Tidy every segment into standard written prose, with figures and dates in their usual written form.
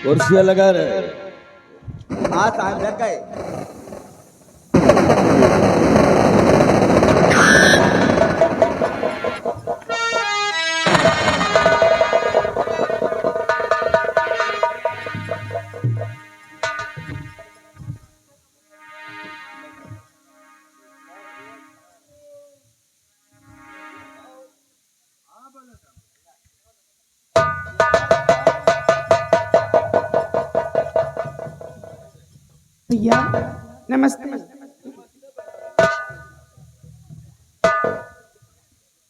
कुर्सियां लगा रहे। हाँ साहब लग गए। भैया नमस्ते।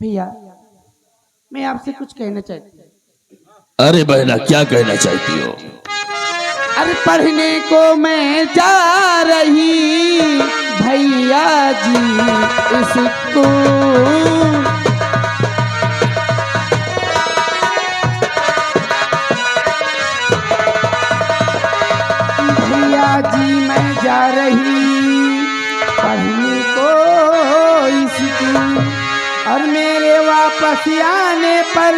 भैया मैं आपसे कुछ कहना चाहती हूँ। अरे बहना क्या कहना चाहती हो? अरे पढ़ने को मैं जा रही भैया जी स्कूल। भैया जी मैं जा रही पढ़ने को स्कूल, और मेरे वापस आने पर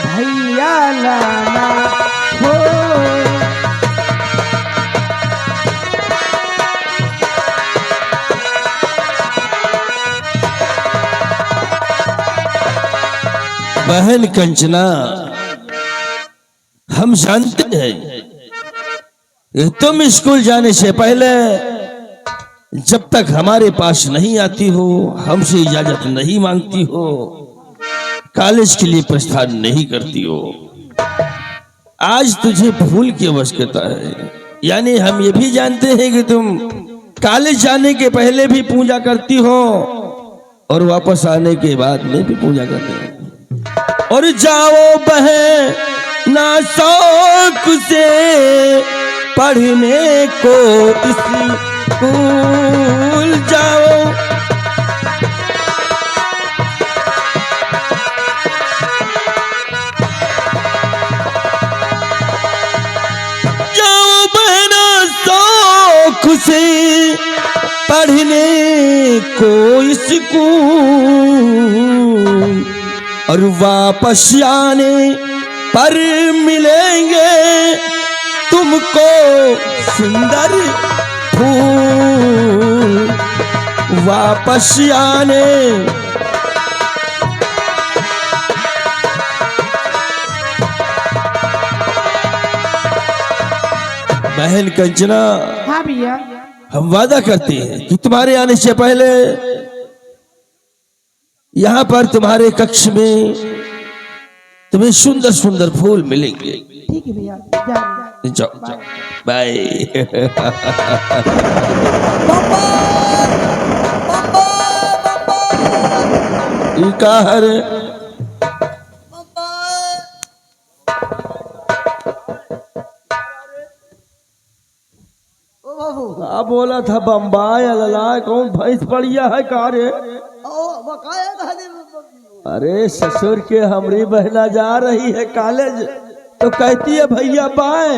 भैया लाना हो। बहन कंचना, हम जानते हैं कि तुम स्कूल जाने से पहले जब तक हमारे पास नहीं आती हो, हमसे इजाजत नहीं मांगती हो, कॉलेज के लिए प्रस्थान नहीं करती हो। आज तुझे भूल की आवश्यकता है। यानी हम ये भी जानते हैं कि तुम कॉलेज जाने के पहले भी पूजा करती हो और वापस आने के बाद में भी पूजा करती हो। और जाओ बहन ना शौक से पढ़ने को स्कूल जाओ। जाओ बहना शौक से पढ़ने को स्कूल, और वापस आने पर मिलेंगे तुमको सुंदर फूल। वापस आने बहन कंचना, हाँ भैया। हम वादा करते हैं कि तुम्हारे आने से पहले यहाँ पर तुम्हारे कक्ष में तुम्हें सुंदर सुंदर फूल मिलेंगे। ठीक है भैया, जाओ जाओ, बाय। ये का है रे? क्या बोला था? बम्बाई अल्लाह, कौन भैंस पड़िया है का रे? अरे ससुर के हमारी बहना जा रही है कॉलेज तो कहती है भैया बाय,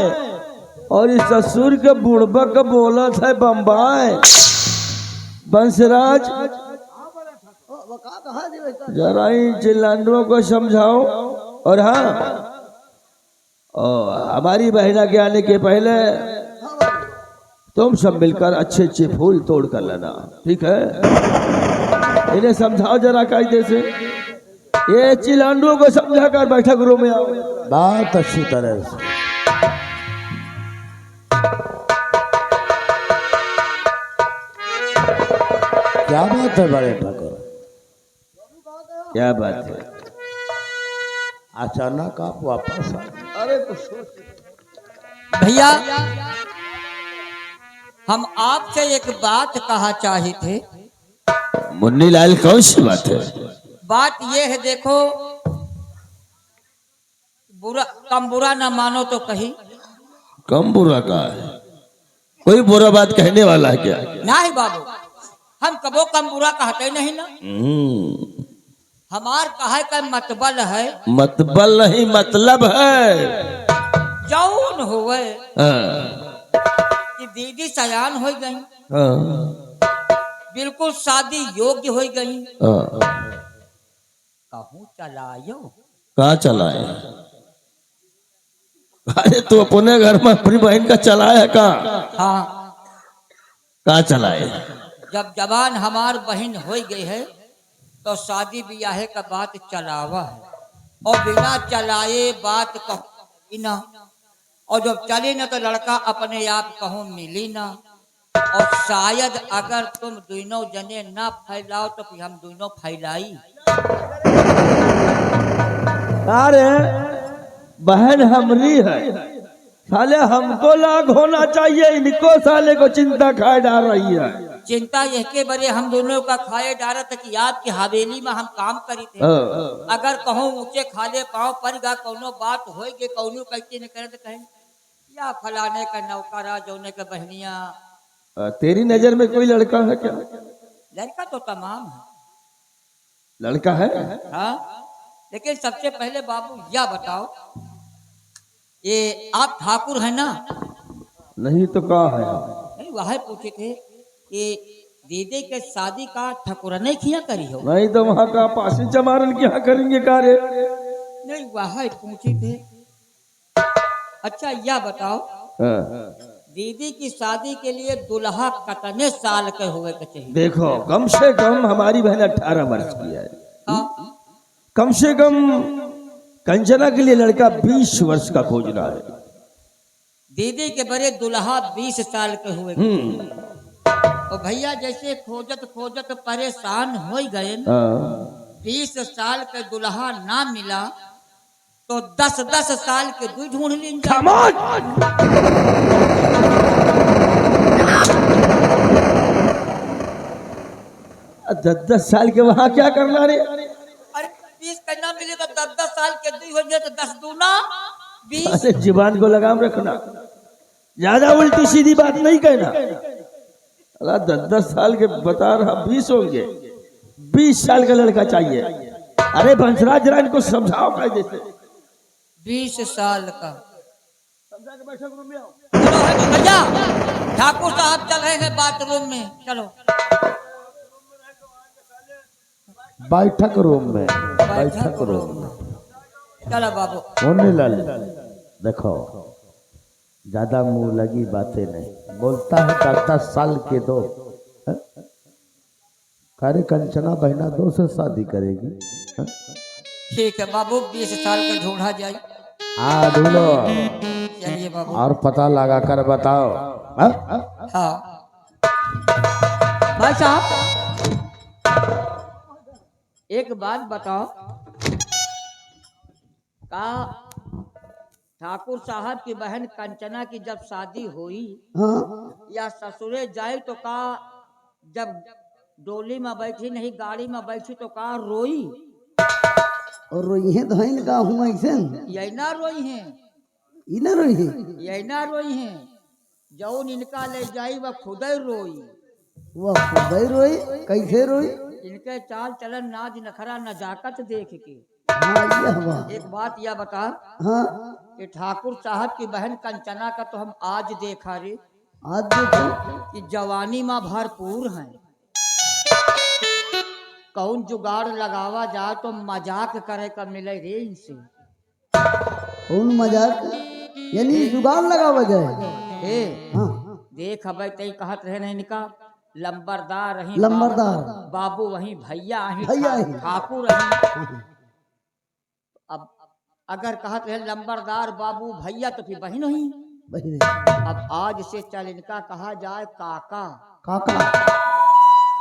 और इस ससुर के बुढ़बा का बोला था बम्बाई। बंसराज जरा इन चिल्लांडों को समझाओ। और हाँ, हमारी बहना के आने के पहले तुम सब मिलकर अच्छे अच्छे फूल तोड़ कर लेना, ठीक है? इन्हें समझाओ जरा कायदे से। ये चिलांडुओं को समझा कर बैठक रूम में आओ। बहुत अच्छी तरह से। क्या बात है बड़े ठाकुर? क्या बात है? अचानक आप वापस आ? अरे कुछ भैया, हम आपसे एक बात कहा चाहे थे। मुन्नी लाल, कौन सी बात है? बात ये है, देखो, बुरा कम बुरा न मानो तो कहीं। कम बुरा का है? कोई बुरा बात कहने वाला है क्या? नहीं बाबू, हम कबो कम बुरा कहते नहीं ना। हमार कहे का मतबल है, मतबल नहीं मतलब है। जौन हुए हाँ, कि दीदी सयान हो गई, हाँ, बिल्कुल शादी योग्य हो गई। हाँ। कहूँ चलायो कहाँ चलाए? अरे तू अपने घर में अपनी बहन का चलाया का हाँ चलाए? जब जवान हमार बहन हो गई है तो शादी ब्याह का बात चलावा है, और बिना चलाए बात कहो ना, और जब चले ना तो लड़का अपने आप कहो मिली ना, और शायद अगर तुम दोनों जने ना फैलाओ तो फिर हम दोनों फैलाई। अरे बहन हमरी है, साले हमको लाग होना चाहिए, इनको साले को चिंता खाए डाल रही है। चिंता यह के बरे हम दोनों का खाए डारा था कि आपकी हवेली में हम काम करी थे, अगर कहूँ ऊंचे खाले पाँव पर गा कौनो बात होगी, कौनो कहती न करे तो कहें या फलाने का नौकरा जोने का बहनिया। तेरी नजर में कोई लड़का है क्या? लड़का तो तमाम है, लड़का है? हाँ, लेकिन सबसे पहले बाबू या बताओ, ये आप ठाकुर है ना? नहीं तो कहा है? नहीं वह पूछे थे कि दीदी के शादी का ठकुरा नहीं किया करी हो? नहीं तो वहाँ का पासी चमारन क्या करेंगे कार्य? नहीं वह पूछे थे। अच्छा यह बताओ, दीदी की शादी के लिए दुल्हा कितने साल के हुए के चाहिए? देखो कम से कम हमारी बहन 18 वर्ष की है, हाँ? कम से कम कंचना के लिए लड़का 20 वर्ष का खोजना है। दीदी के बड़े दुल्हा 20 साल के हुए, और भैया जैसे खोजत खोजत परेशान हो गए, 20 साल के दुल्हा ना मिला तो 10-10 साल के दू ढूंढ लेंगे। 10 साल के वहाँ क्या करना रे? अरे 20 करना मिले तो 10-10 साल के दू हो जाए तो 10 दूना 20। अरे जुबान को लगाम रखना, ज्यादा उल्टी सीधी बात नहीं कहना। 10-10 साल के बता रहा, 20 होंगे, 20 साल का लड़का चाहिए। अरे बंसराज जरा इनको समझाओ कायदे से। 20 साल का चलो है भैया, ठाकुर साहब चल रहे हैं बाथरूम में, चलो बैठक रूम में, बैठक रूम में। चलो बाबू। होने लाल देखो, ज्यादा मुंह लगी बातें नहीं, बोलता है 10-10 साल के दो, कार्य कंचना बहना 2 से शादी करेगी। ठीक है बाबू, 20 साल का ढूंढा जाए। हाँ ढूंढो, चलिए बाबू। और पता लगा कर बताओ। हाँ भाई साहब एक बात बताओ, का ठाकुर साहब की बहन कंचना की जब शादी हुई या ससुरे जाए तो का जब डोली में बैठी नहीं गाड़ी में बैठी तो का रोई? और रोई है धोइन का हूँ ऐसे यही ना रोई है, इना रोई है, यही ना रोई है, जौन इनका ले जाई वह खुद ही रोई। वह खुद ही रोई, कैसे रोई? इनके चाल चलन नाज नखरा नजाकत देख के। हाँ यह वाह, एक बात यह बता हाँ कि ठाकुर साहब की बहन कंचना का तो हम आज देखा रे आज देखो कि जवानी में भरपूर हैं, कौन जुगाड़ लगावा जाए तो मजाक करे का मिले रे इनसे। कौन मजाक, यानी जुगाड़ लगावा जाए? हे हाँ देख अब तई कहत रहे नहीं इनका लंबरदार रही, लंबरदार बाबू वही भैया भैया ही, ही। ठाकुर रही। अब अगर कहत रहे लंबरदार बाबू भैया तो फिर बहन ही। बहिने अब आज से चल इनका कहा जाए काका। काका,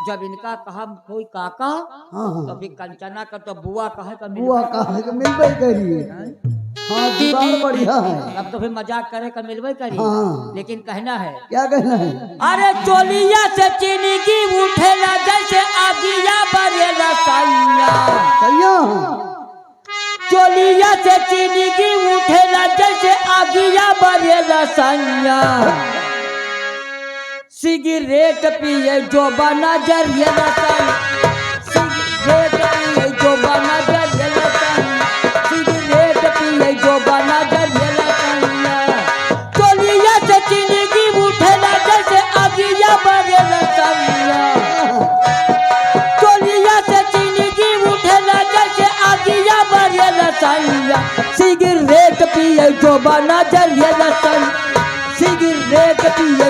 जब इनका कहा कोई काका हाँ हाँ तो फिर कंचना का तो बुआ कहे का बुआ कहा के मिलबे करिए। हाँ जुगाड़ बढ़िया है। अब तो फिर मजाक करे का मिलवे करी। हाँ। लेकिन कहना है क्या कहना है? अरे चोलिया से चिनिकी उठेला जैसे आगिया बरेला सैया, सैया चोलिया से चिनिकी उठेला जैसे आगिया बरेला सैया, सिगरेट पिए जो बना जरिया सिगरेट पिए जो बना जरिया सिगरेट पिए जो बना जरिया चोलिया से चिनिकी उठेला जैसे आगिया बरेला सैया, चोलिया से चिनिकी उठेला जैसे आगिया बरेला सैया, सिगरेट सिगरेट पिए जो बना जरिए लसन सिगरेट पिए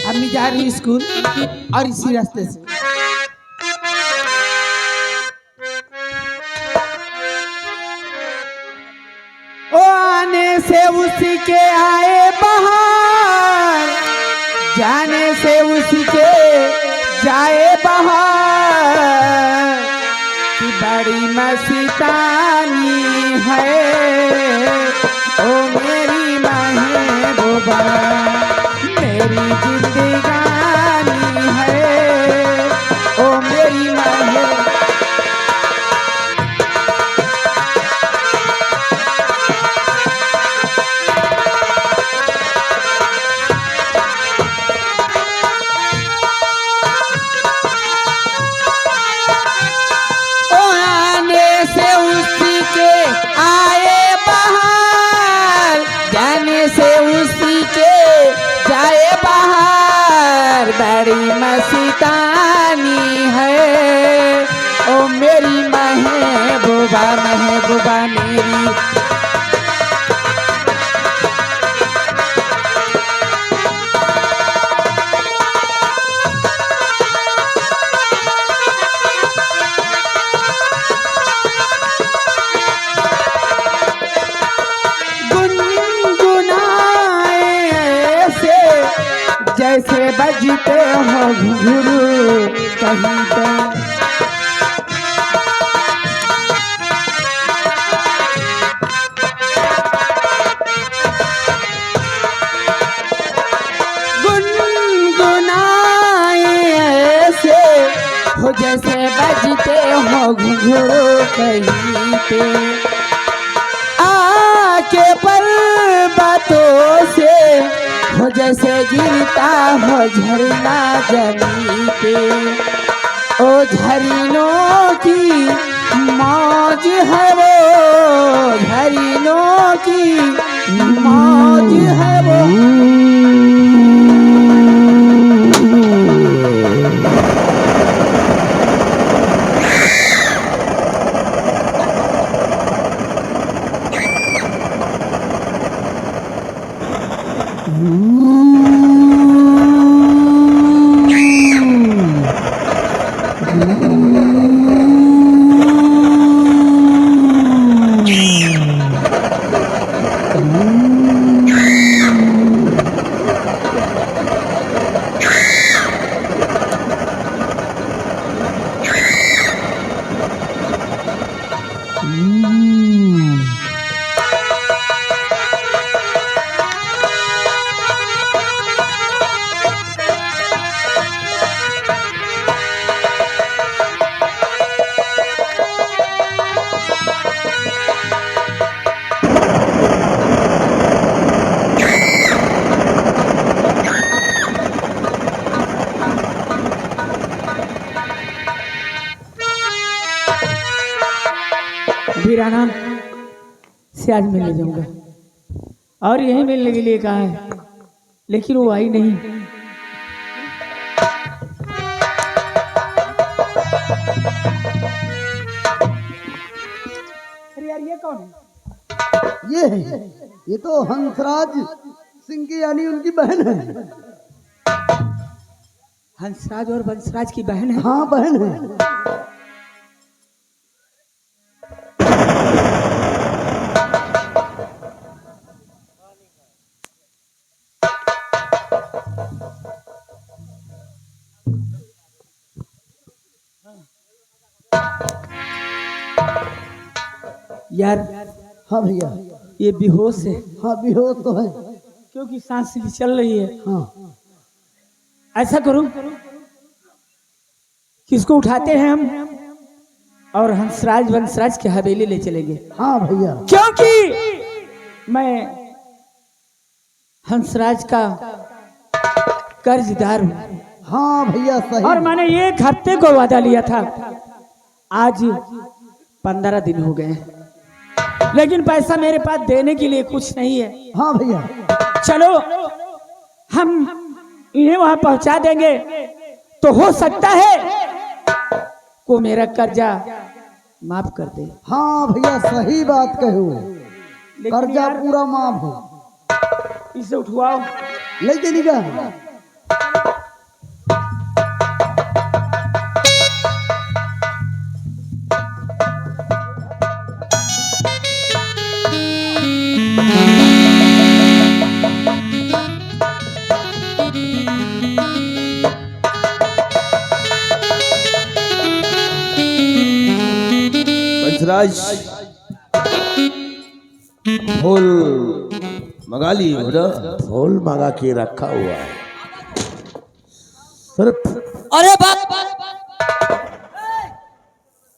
अम्मी जा रही स्कूल और इसी रास्ते से ओ आने से उसी के आए बाहर, जाने से उसी के जाए बाहर, कि बड़ी मस्तानी है ओ मेरी महबूबा, मेरी जिंदगानी है ओ मेरी महबूबा। बड़ी मस्तानी है ओ मेरी महबूबा, महबूबा मेरी। जैसे बजते हो घुंघरू कहीं पे, गुनगुनाए ऐसे हो जैसे बजते हो घुंघरू कहीं पे, आके पर्वतों से हो जैसे गिरता हो झरना जमीन पे, ओ झरनों की मौज है वो, झरनों की मौज है वो। वीराना से आज मिलने जाऊंगा और यही मिलने के लिए कहा है, लेकिन वो आई नहीं। अरे यार ये कौन है? ये तो हंसराज सिंह की यानी उनकी बहन है। हंसराज और वंशराज की बहन है। हाँ बहन है। यार हाँ भैया, ये बेहोश है। हाँ बेहोश तो है क्योंकि सांस भी चल रही है। हाँ ऐसा करो किसको उठाते हैं हम और हंसराज वंशराज की हवेली ले चलेंगे। हाँ भैया, क्योंकि मैं हंसराज का कर्जदार हूँ। हाँ भैया सही। और मैंने 1 हफ्ते को वादा लिया था, आज 15 दिन हो गए, लेकिन पैसा मेरे पास देने के लिए कुछ नहीं है। हाँ भैया, चलो हम इन्हें वहां पहुंचा देंगे, तो हो सकता है को मेरा कर्जा माफ कर दे। हाँ भैया, सही बात कहो, लेकिन कर्जा यार, पूरा माफ हो। इसे उठवाओ। लेके निका पंचराज फूल मंगा ली हो ना? फूल मंगा के रखा हुआ है सिर्फ। अरे बाप,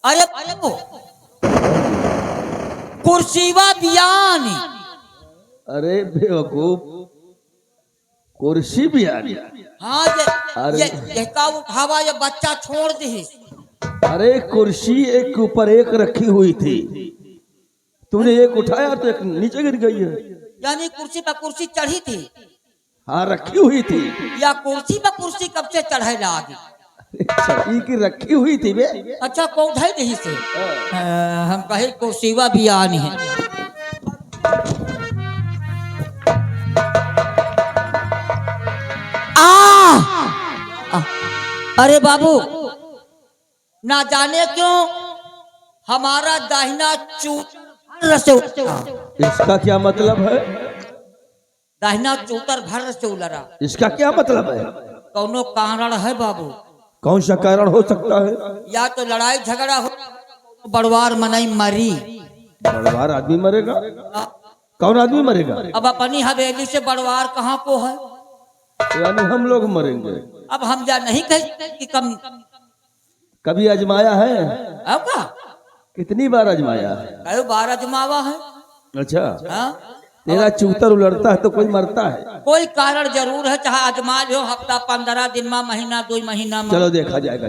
अरे बाबू, कुर्सीवा बियान। अरे बेवकूफ, कुर्सी भी आ गया। हाँ ये का उठावा, ये बच्चा छोड़ दी। अरे कुर्सी एक के ऊपर एक रखी हुई थी, तुमने एक उठाया तो एक नीचे गिर गई है। यानी कुर्सी पर कुर्सी चढ़ी थी, हाँ रखी हुई थी। या कुर्सी पर कुर्सी कब से चढ़े लागी? छठी की रखी हुई थी बे। अच्छा कौधई नहीं से हम कहे कुर्सीवा बियान है। अरे बाबू, ना जाने क्यों हमारा दाहिना चूतर से इसका क्या मतलब है? दाहिना चूतर भर से उलरा। इसका क्या मतलब है? कौनो कारण है बाबू? कौन सा कारण हो सकता है? या तो लड़ाई झगड़ा हो, बड़वार मनई मरी। बड़वार आदमी मरेगा? कौन आदमी मरेगा? अब अपनी हवेली से बड़वार कहाँ को है? यानी हम लोग मरेंगे। अब हम जा नहीं कह कि कम कभी आजमाया है? अब का कितनी बार आजमाया है? कई बार अजमावा है। अच्छा, हाँ? तेरा चूतर उलटता है तो कोई मरता है? कोई कारण जरूर है, चाहे अजमा लो हफ्ता 15 दिन में, महीना 2 महीना में। चलो देखा जाएगा।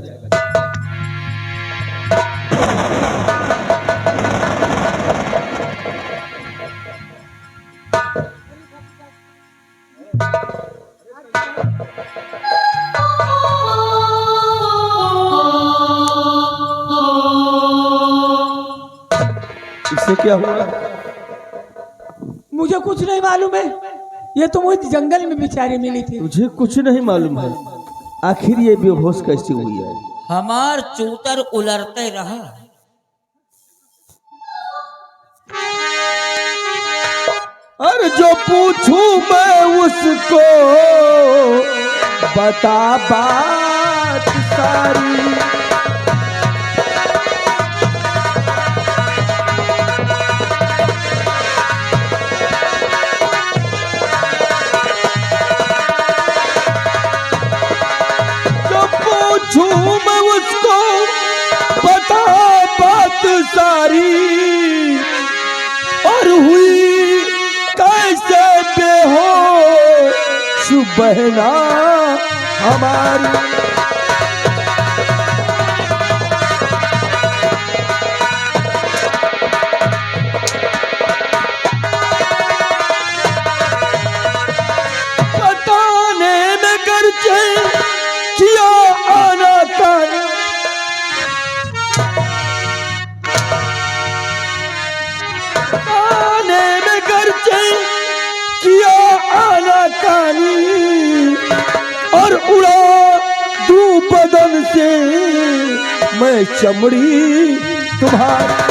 इससे क्या हुआ? मुझे कुछ नहीं मालूम है, ये तो मुझे जंगल में बेचारी मिली थी। तुझे कुछ नहीं मालूम है? आखिर ये बेहोश कैसे हुई है? हमार चूतर उलरते रहा। और जो पूछूं मैं उसको बता बात सारी। जो पूछूं मैं उसको बता बात सारी, और हुई कैसे बेहोश बहना हमारी। बताने में गर्जे किया आना कर, बताने में गर्जे किया आना कानी, और उड़ा दूं बदन से मैं चमड़ी तुम्हारी।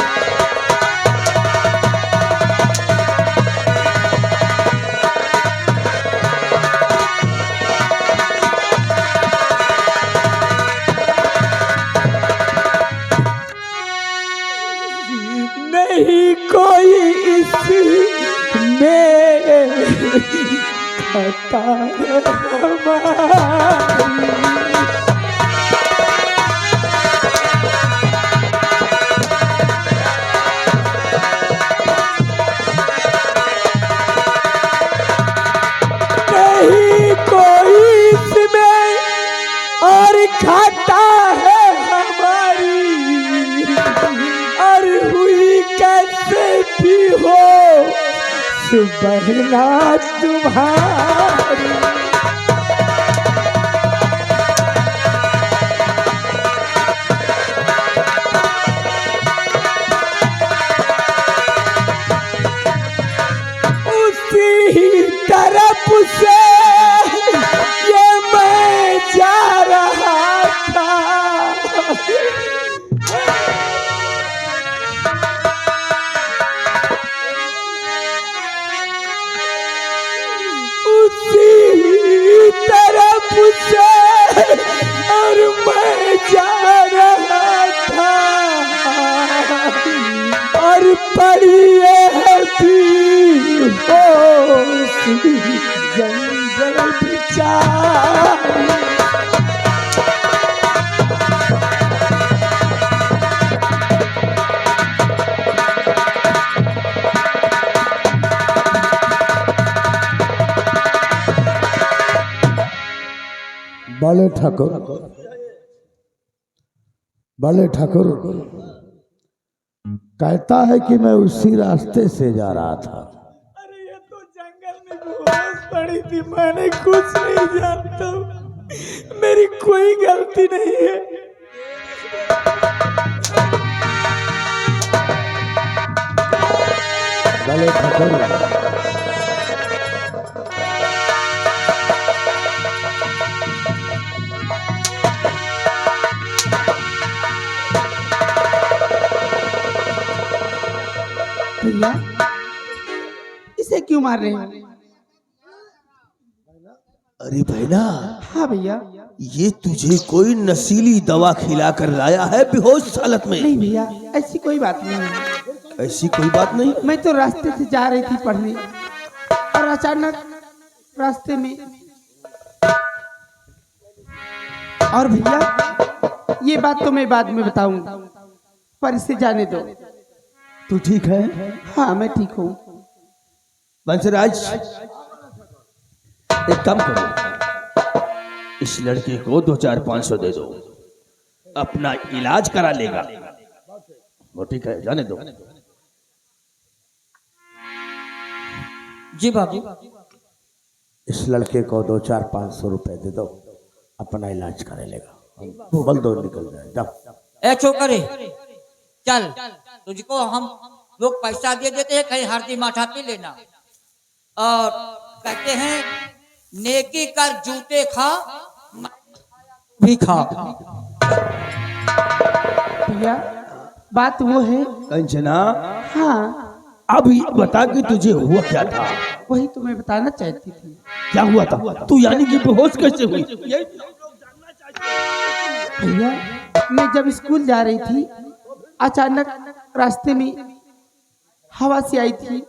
नहीं कोई इसमें खता है हमारी। नहीं कोई इसमें और खाता है हमारी, और बहना तुम्हारी उसी तरफ से ये मैं जा रहा था। उसी तरफ से और मैं जा रहा था और पड़िए जंगल बिचारी। बड़े ठाकुर कहता है कि मैं उसी रास्ते से जा रहा था। अरे ये तो जंगल में बेहोश पड़ी थी, मैंने कुछ नहीं जानता, मेरी कोई गलती नहीं है। बड़े ठाकुर भैया इसे क्यों मार रहे हैं? अरे भैया, हाँ भैया। ये तुझे कोई नशीली दवा खिलाकर लाया है बेहोश हालत में? नहीं भैया, ऐसी कोई बात नहीं है। ऐसी कोई बात नहीं। मैं तो रास्ते से जा रही थी पढ़ने और अचानक रास्ते में, और भैया ये बात तो मैं बाद में बताऊंगा, पर इसे जाने दो। तू ठीक है? हाँ मैं ठीक हूँ। बंसराज, एक काम करो, इस लड़के को 2-4-500 दे दो, अपना इलाज करा लेगा। वो ठीक है, जाने दो। जी बाबू। इस लड़के को 2-4-500 रुपए दे दो, अपना इलाज करा लेगा। बोल दो निकल जाए, जाओ। ए छोकरे, चल, तुझको हम लोग पैसा दे देते हैं, कहीं हल्दी माठा पी लेना, और कहते हैं नेकी कर जूते खा भी खा। भैया बात वो है। कंचना, हाँ अब ये बता कि तुझे हुआ क्या था? वही तो मैं बताना चाहती थी। क्या हुआ था? तू यानी कि बेहोश कैसे हुई? भैया मैं जब स्कूल जा रही थी, अचानक रास्ते में हवा सी आई थी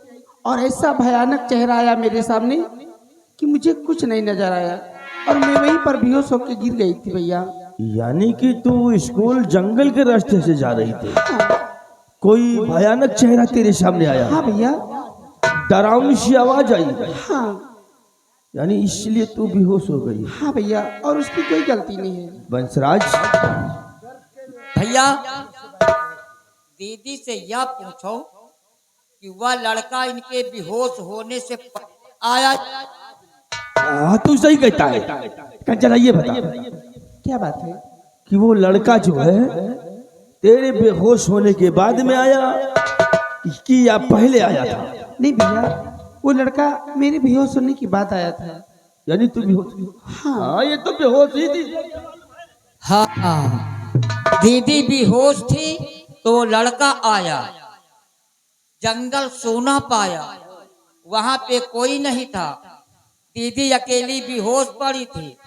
और ऐसा भयानक चेहरा आया मेरे सामने कि मुझे कुछ नहीं नजर आया और मैं वहीं पर बेहोश होकर गिर गई थी भैया। यानी कि तू स्कूल जंगल के रास्ते से जा रही थी, हाँ, कोई भयानक चेहरा तेरे सामने आया, हाँ भैया। डरावनी सी आवाज आई, हाँ यानी इसलिए तू बेहोश हो गई। हाँ भैया, और उसकी कोई गलती नहीं है। बंसराज, भैया दीदी से यह पूछो कि वह लड़का इनके बेहोश होने से आया। हाँ तू सही कहता है। कंचना ये बता क्या बात है? कि वो लड़का जो है तेरे बेहोश होने के बाद में आया कि या पहले आया था? नहीं भैया, वो लड़का मेरे बेहोश होने की बात आया था। यानी तू बेहोश? हाँ ये तो बेहोश ही थी। हाँ, दीदी बेहोश थी तो लड़का आया, जंगल सोना पाया, वहां पे कोई नहीं था, दीदी अकेली बेहोश पड़ी थी,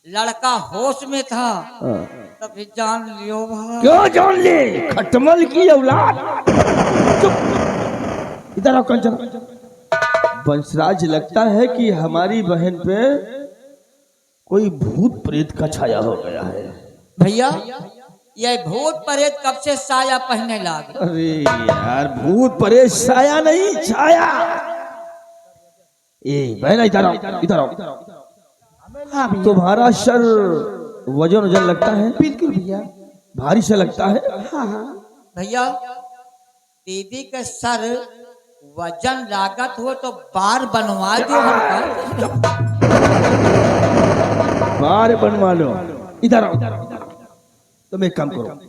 लड़का होश में था, तभी जान लियो भाई। क्यों जान ले? खटमल की औलाद। इधर आओ कंचना। बंसराज, लगता है कि हमारी बहन पे कोई भूत प्रेत का छाया हो गया है। भैया यह भूत प्रेत कब से साया पहनने लगे? अरे यार, भूत प्रेत साया नहीं, छाया। ए बहना, इधर आओ, इधर आओ। हाँ भैया। तुम्हारा सर वजन वजन लगता है? बिल्कुल भैया। भारी सा लगता है। हाँ हाँ। भैया दीदी का सर वजन लागत हो तो बार बनवा दो हमका। बार बनवा लो। इधर आओ। तुम एक काम करो,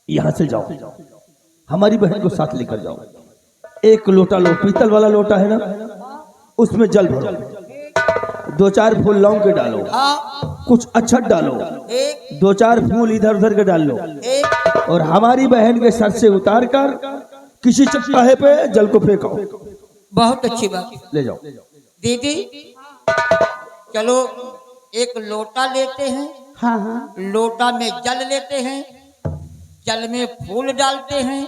यहाँ से जाओ, हमारी बहन को साथ लेकर जाओ। एक लोटा लो, पीतल वाला लोटा है ना, उसमें जल भरो, 2-4 फूल लौंग के डालो, हाँ कुछ अक्षत डालो, एक 2-4 फूल इधर उधर के डाल लो, एक और हमारी बहन के सर से उतार कर किसी चट्टाहे पे जल को फेंको। बहुत अच्छी बात। ले जाओ। दीदी चलो एक लोटा लेते हैं, हाँ हाँ लोटा में जल लेते हैं, जल में फूल डालते हैं,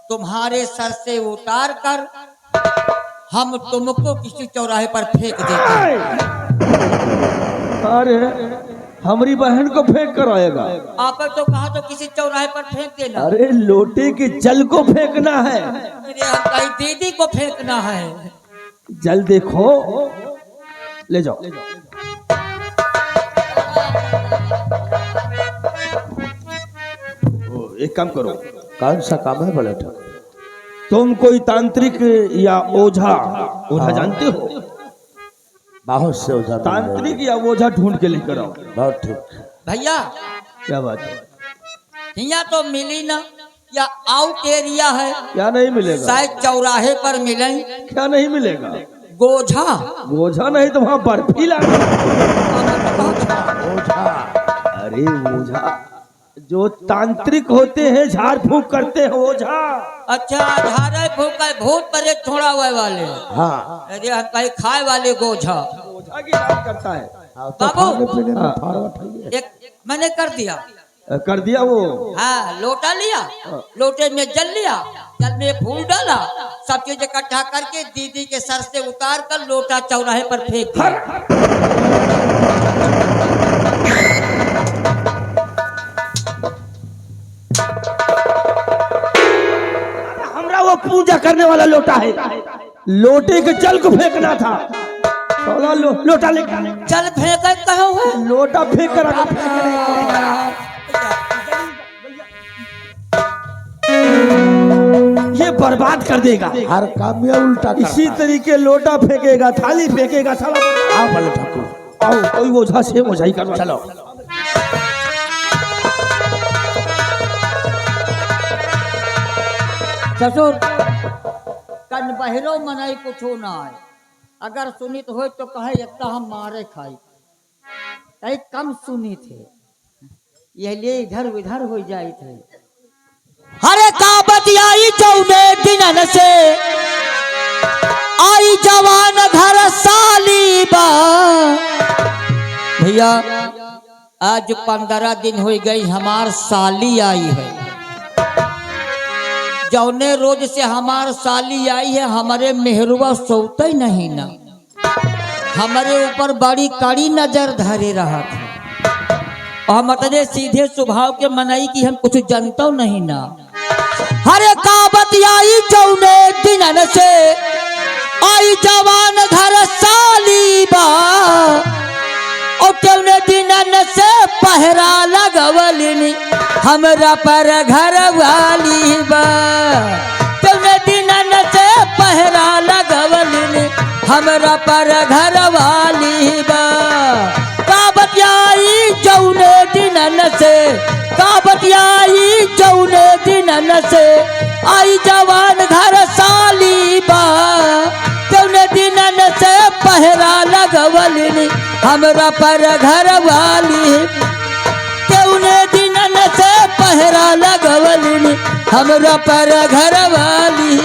तुम्हारे सर से उतार कर हम तुमको किसी चौराहे पर फेंक देते हैं। अरे हमारी बहन को फेंक कर आएगा। आप तो कहा तो किसी चौराहे पर फेंक देना। अरे लोटे के जल को फेंकना है। अरे हम कहीं दीदी को फेंकना है। जल देखो, ले जाओ। एक काम करो, कौन सा काम है बोले तो? तुम कोई तांत्रिक या ओझा जानते हो? बहुत से ओझा तांत्रिक या ओझा ढूंढ के लेकर आओ। बहुत ठीक। भैया क्या बात है? यहाँ तो मिली ना, या आउट एरिया है, क्या नहीं मिलेगा? शायद चौराहे पर मिले। क्या नहीं मिलेगा? गोझा ओझा नहीं तो वहां बर्फी लाना। ओझा अरे ओझा जो तांत्रिक होते हैं, झाड़ फूक करते हैं, ओझा। अच्छा झाड़े फूका भूत प्रेत छोड़ा हुए वाले। हाँ अरे हम कहीं खाए वाले गोझा। ओझा की बात करता है। हाँ, तो बाबू। खाने पीने में फारवट है ये। एक मैंने कर दिया। कर दिया वो। हाँ लोटा लिया, लोटे में जल लिया, जल में फूल डाला, सब चीज इकट्ठा करके दीदी के सर से उतार कर लोटा चौराहे पर फेंक दिया। हमरा वो पूजा करने वाला लोटा है, लोटे के जल को फेंकना था। थोड़ा लोटा लेकर चल फेंक कहो है। लोटा फेंक कर ये बर्बाद कर देगा। हर काम में उल्टा करता इसी है। तरीके लोटा फेंकेगा, थाली फेंकेगा, साला। आओ बोले ठाकुर, आओ कोई ओझा से ओझाई करवा। चलो। ससुर कन बहरो मनाई कुछ ना है, अगर सुनित हो तो कहे इतना हम मारे खाई, कहीं कम सुनी थे, ये लिए इधर उधर हो जाए थे। हरे का बतियाई चौदे दिनन से आई जवान घर साली बा। भैया आज 15 दिन हो गई हमार साली आई है। जौने रोज से हमार साली आई है, हमारे मेहरुआ सोते नहीं ना, हमारे ऊपर बड़ी कड़ी नजर धरे रहा था। और मतलब सीधे स्वभाव के मनाई की हम कुछ जानता नहीं ना। हरे का बतियाई जौने दिनन से आई जवान घर साली बा, और तौने दिनन से पहरा लगवलिनी हमरा पर घर वाली बा। तौने दिनन से पहरा लगवलिनी हमरा पर घर वाली बा। का बतियाई जौने दिनन से, का बतियाई जौने दिनन से आई जवान घर साली बा। तौने दिनन से पहरा लगवलिनी हमरा पर घर वाली, तौने दिनन से पहरा लगवलिनी हमरा पर घर वाली